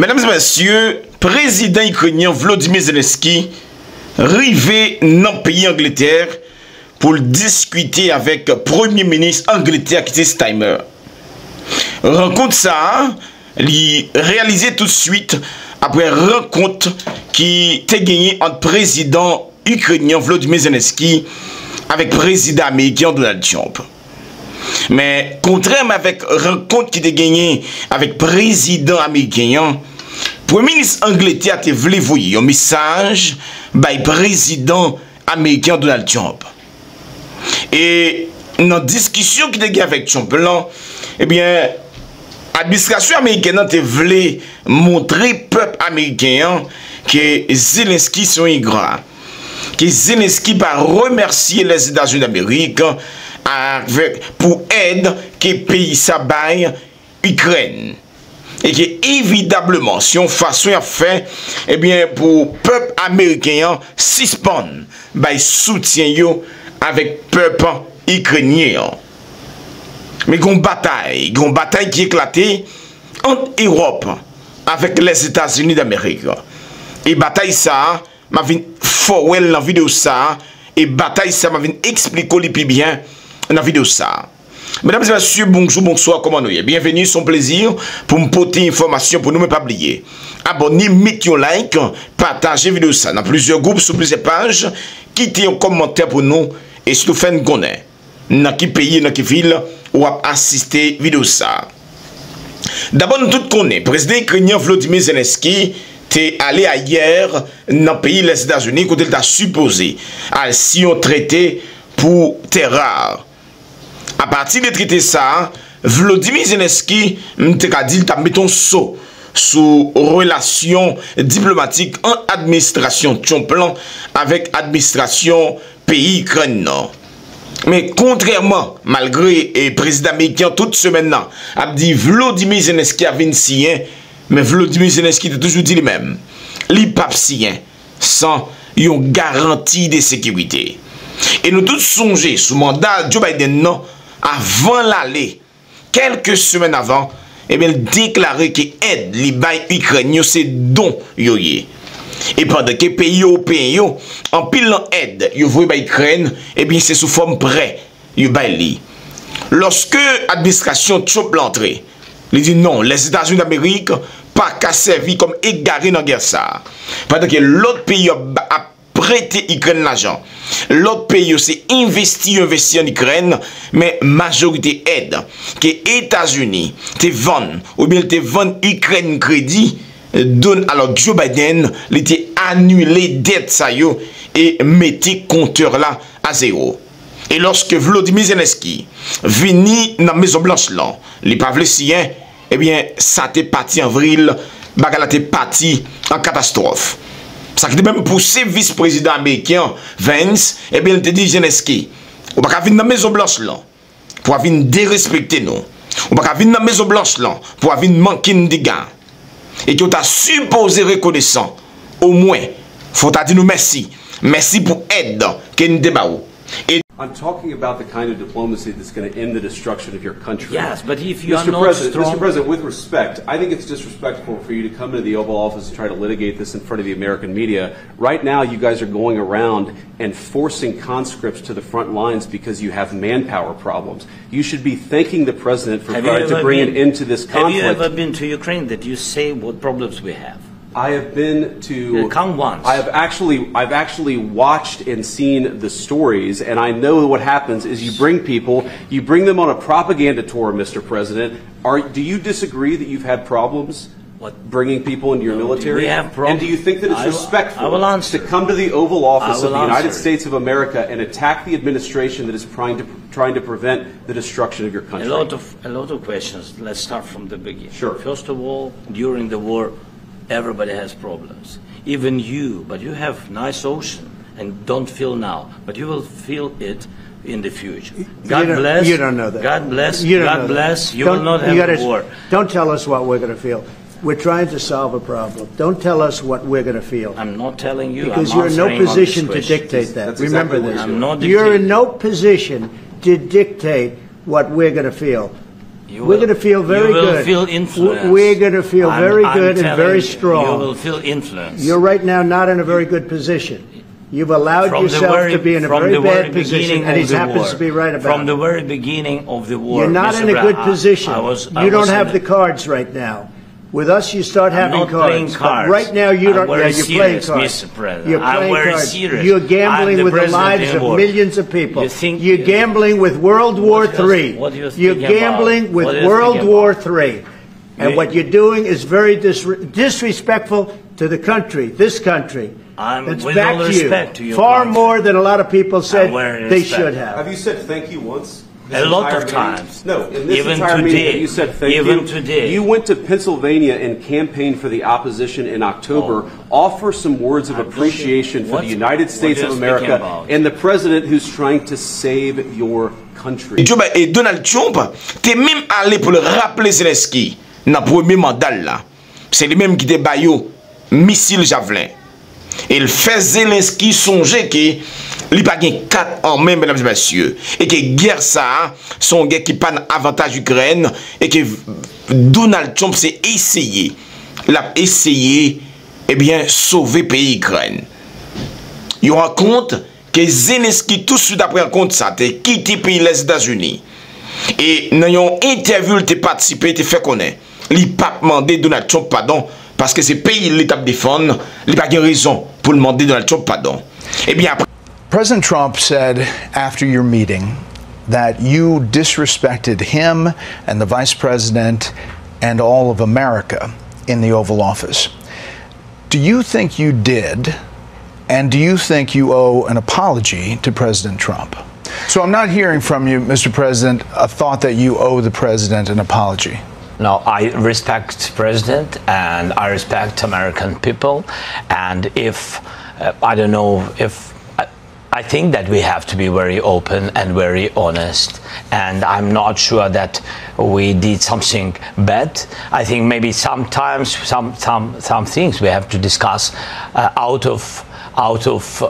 Mesdames et messieurs, président ukrainien Volodymyr Zelensky arrivé dans le pays Angleterre pour discuter avec le premier ministre Angleterre qui est Steimer. Rencontre ça, réalisé tout de suite après rencontre qui a gagné entre président ukrainien Volodymyr Zelensky avec président américain Donald Trump. Mais contrairement avec rencontre qui a gagné avec président américain, premier ministre Angleterre a voulu envoyer un message par président américain Donald Trump. Et dans la discussion qui a gagné avec Trump, là, eh bien, l'administration américaine a voulu montrer au peuple américain que Zelensky sont ingrats. Que Zelensky va remercier les États-Unis d'Amérique pour aide que le pays s'abaille Ukraine. Et que évidemment, si on façon à faire, eh bien, pour le peuple américain, suspend le soutien avec le peuple ukrainien. Mais il y a une bataille qui est éclatée entre l'Europe avec les États-Unis d'Amérique. Et bataille ça, m'a vu forward dans la vidéo ça, et bataille ça m'a vu expliquer le plus bien dans la vidéo ça. Mesdames et messieurs, bonjour, bonsoir, comment nous y est? Bienvenue, c'est un plaisir pour me porter information pour nous ne pas oublier. Abonnez, mettez un like, partagez la vidéo ça dans plusieurs groupes, sur plusieurs pages, quittez un commentaire pour nous et surtout faites nous connaître dans quel pays, dans quelle ville ou assister à la vidéo ça. D'abord, nous tous connaissons, le président ukrainien Volodymyr Zelensky est allé hier dans le pays des États-Unis quand il a supposé à si on traité pour terreur. À partir de traiter ça, Volodymyr Zelensky a dit qu'il a mis un saut sur relation diplomatique en administration Trump avec l'administration pays ukrainien. Mais contrairement, malgré le président américain toute semaine, a dit Volodymyr Zelensky a vint signer, mais Volodymyr Zelensky a toujours dit le même. Il n'a pas signé sans une garantie de sécurité. Et nous tous songeons sous mandat Joe Biden, non, avant l'aller, quelques semaines avant, eh bien, il déclarait que l'aide l'Ukraine, c'est don. Et pendant que les pays européens, en pile aide, ils voient l'Ukraine, eh bien, c'est sous forme prêt. Lorsque l'administration Trump l'entrée, il dit non, les États-Unis d'Amérique pas qu'à servir comme égaré dans la guerre ça. Pendant que l'autre pays a prêté Ukraine l'argent. L'autre pays s'est investi en Ukraine, mais majorité aide que les États-Unis te vendent ou bien te vendent Ukraine crédit donne alors Joe Biden l'été annulé dette ça yo et mettez compteur là à zéro. Et lorsque Volodymyr Zelensky vini dans la Maison Blanche là, les pavles siens, eh bien ça t'est parti en vrille, bagala t'est parti en catastrophe. Ça qui même poussé vice-président américain Vance, eh bien, il te dit Zelensky, on va venir dans la Maison Blanche là, pour venir dérespecter nous. On va venir dans la Maison Blanche là, pour venir manquer de gars. Et que tu as supposé reconnaissant, au moins, faut dire nous merci. Merci pour l'aide que nous débattons. I'm talking about the kind of diplomacy that's going to end the destruction of your country. Yes, but if you are not strong... Mr. President, with respect, I think it's disrespectful for you to come into the Oval Office and try to litigate this in front of the American media. Right now, you guys are going around and forcing conscripts to the front lines because you have manpower problems. You should be thanking the President for trying to bring an end to this conflict. Have you ever been to Ukraine that you say what problems we have? I have been to. Come once. I've actually watched and seen the stories, and I know what happens is you bring them on a propaganda tour, Mr. President. Do you disagree that you've had problems bringing people into your military? We have problems. And do you think that it's respectful to come to the Oval Office of the United States of America and attack the administration that is trying to prevent the destruction of your country? A lot of questions. Let's start from the beginning. Sure. First of all, during the war, everybody has problems, even you, but you have nice ocean and don't feel now, but you will feel it in the future. God bless. You don't know that. God bless. You don't God know bless. That. You will not have a war. Don't tell us what we're going to feel. We're trying to solve a problem. Don't tell us what we're going to feel. I'm not telling you. Because you're in no position to dictate that. That's Remember exactly this. I'm not you're in no position to dictate what we're going to feel. We're going to feel very good. You will feel influence. We're going to feel very good and very strong. You will feel influence. You're right now not in a very good position. You've allowed yourself to be in a very bad position, and he happens to be right about it. From the very beginning of the war, you're not in a good position. You don't have the cards right now. With us, you start having cards. But right now, you don't. Yeah, you're playing cards. Mr. President. You're playing cards. Serious. You're gambling with the lives of millions of people. You're gambling with World War III. You're gambling with World War III. And what you're doing is very disrespectful to the country, this country. It's back to you. Far more than a lot of people said they should have. Have you said thank you once? A lot of times. No, in this even entire today, meeting, you said thank you. Even today. You went to Pennsylvania and campaigned for the opposition in October. Offer some words of appreciation for the United States of America and the president who's trying to save your country. Et Donald Trump, t'es même allé pour le rappeler Zelensky dans le premier mandat là. C'est lui-même qui te baillot missile javelin. Et il fait Zelensky songer que il pas gain 4 en même, mesdames et messieurs, et que guerre ça son guerre qui pas avantage Ukraine, et que Donald Trump s'est essayé, l'a essayé, eh bien sauver pays Ukraine. Il rend compte que Zelensky tout de suite après compte ça, t'es quitté pays les États-Unis. Et dans une interview il t'a participé, il fait connaître. Il pas demandé Donald Trump pardon parce que c'est pays l'État défendre, il pas de raison pour demander Donald Trump pardon. Eh bien après President Trump said after your meeting that you disrespected him and the Vice President and all of America in the Oval Office. Do you think you did, and do you think you owe an apology to President Trump? So I'm not hearing from you, Mr. President, a thought that you owe the President an apology. No, I respect President and I respect American people, and if I don't know if I think that we have to be very open and very honest, and I'm not sure that we did something bad. I think maybe sometimes some things we have to discuss out of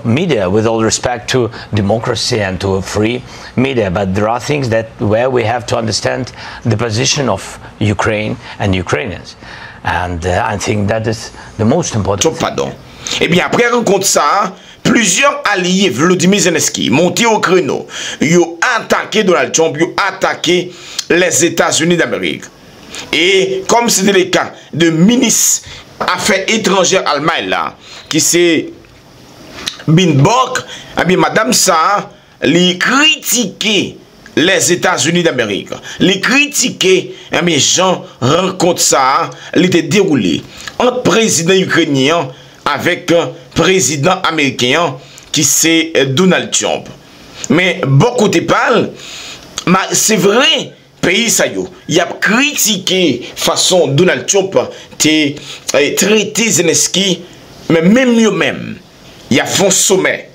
media, with all respect to democracy and to a free media, but there are things that where we have to understand the position of Ukraine and Ukrainians, and I think that is the most important. Pardon. Eh bien après rencontre ça, plusieurs alliés Volodymyr Zelensky montés au créneau, ils ont attaqué Donald Trump, ils ont attaqué les États-Unis d'Amérique. Et comme c'était le cas de ministre Affaires étrangères Allemagne là, qui c'est Binbock, eh bien madame ça, les critiquer les États-Unis d'Amérique, les critiquer, eh bien Jean rencontre ça, il était déroulé entre président ukrainien avec président américain qui c'est Donald Trump. Mais beaucoup de parlent, c'est vrai, pays ça yo, il a critiqué façon Donald Trump te traité Zelensky, mais même mieux même, il a fait un sommet.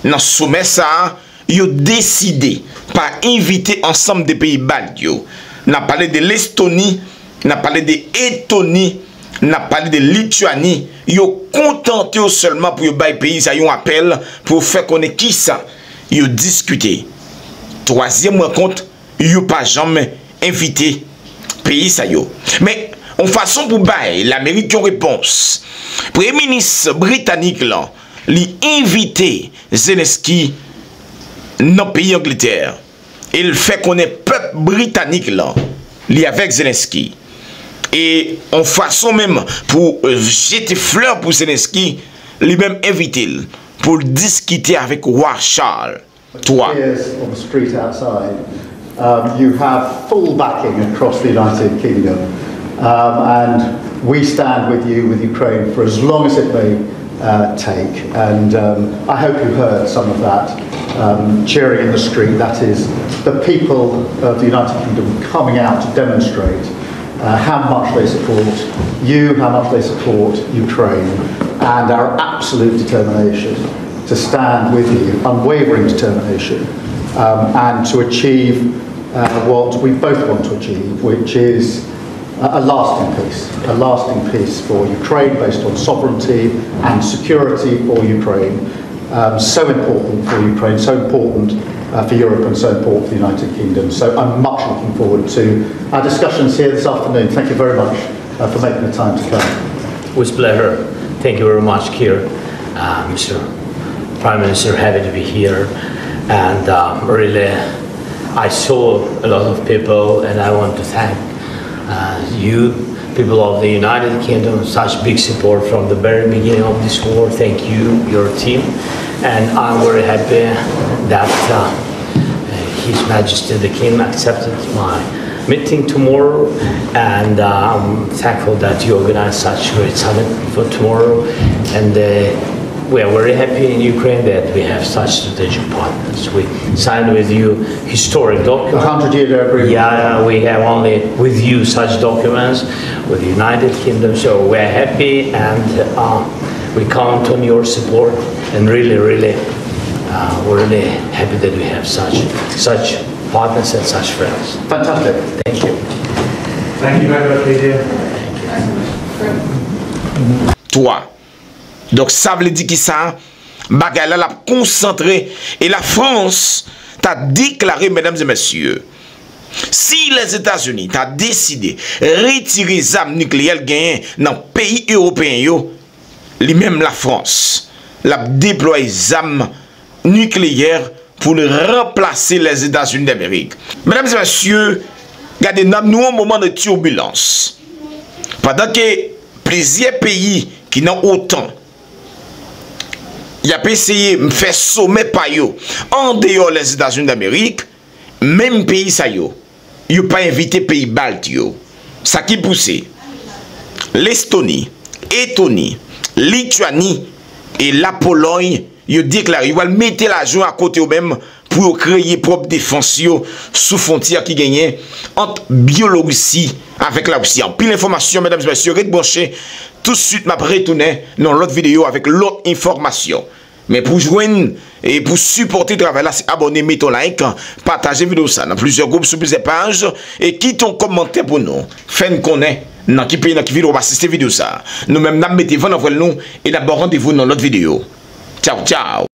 Dans ce sommet ça, il a décidé par inviter ensemble des pays baltes. On a parlé de l'Estonie, on a parlé de l'Estonie, on a parlé de Lituanie. Yo contenté seulement pour le pays, ça y un appel pour faire connaître qui ça. Yo discuter. Troisième rencontre, yo pas jamais invité pays ça yo. Mais en façon pour bailler l'Amérique en réponse. Premier ministre britannique là, lui invité Zelensky dans le pays Angleterre. Il fait connaître peuple britannique là, lui avec Zelensky. Et en façon même pour jeter fleurs pour Zelensky, lui-même invité pour discuter avec roi Charles. Toi. On the street outside, you have full backing across the United Kingdom, and we stand with you, with Ukraine, for as long as it may take. And I hope you heard some of that cheering in the street. That is the people of the United Kingdom coming out to demonstrate how much they support you, how much they support Ukraine, and our absolute determination to stand with you, unwavering determination, and to achieve what we both want to achieve, which is a lasting peace for Ukraine based on sovereignty and security for Ukraine. So important for Ukraine, so important for Europe and so important for the United Kingdom. So I'm much looking forward to our discussions here this afternoon. Thank you very much for making the time to come. With pleasure. Thank you very much, Keir. Mr. Prime Minister, happy to be here. And really, I saw a lot of people, and I want to thank you, people of the United Kingdom, such big support from the very beginning of this war. Thank you, your team. And I'm very happy that His Majesty the King accepted my meeting tomorrow, and I'm thankful that you organized such a great summit for tomorrow. And we are very happy in Ukraine that we have such strategic partners. We signed with you historic documents. 100-year agreement. Yeah, we have only with you such documents with the United Kingdom, so we're happy, and we count on your support, and really, really, we're really happy that we have such partners and such friends. Fantastic. Thank you. Thank you very much, Lydia. Toi. Donc ça veut dire que ça, bagay la concentré, et la France t'a déclaré, mesdames et messieurs, si les États-Unis t'a décidé retirer les armes nucléaires gagnées dans les pays européens, lui-même la France l'a déployé les armes nucléaires pour remplacer les États-Unis d'Amérique. Mesdames et messieurs, regardez, nous un moment de turbulence. Pendant que plusieurs pays qui n'ont autant, il a essayé de faire sommet par eux en dehors des États-Unis d'Amérique, même pays ça yo, il n'a pas invité pays baltes yo. Ça qui poussé l'Estonie, Lettonie, Lituanie et la Pologne, ils déclaré ils vont mettre l'argent à côté eux même pour créer propre défense sous frontière qui gagnait entre Biélorussie avec la Russie. En pile information, mesdames et messieurs, restez branchés. Tout de suite, je vais retourner dans l'autre vidéo avec l'autre information. Mais pour joindre et pour supporter le travail là, c'est abonner, mettez un like, partagez la vidéo ça dans plusieurs groupes, sur plusieurs pages et quittez un commentaire pour nous. Faites connaître dans qui pays, dans qui vidéo, on va assister vidéo ça. Nous-mêmes, nous mettez-vous dans nous et d'abord rendez-vous dans l'autre vidéo. Ciao, ciao.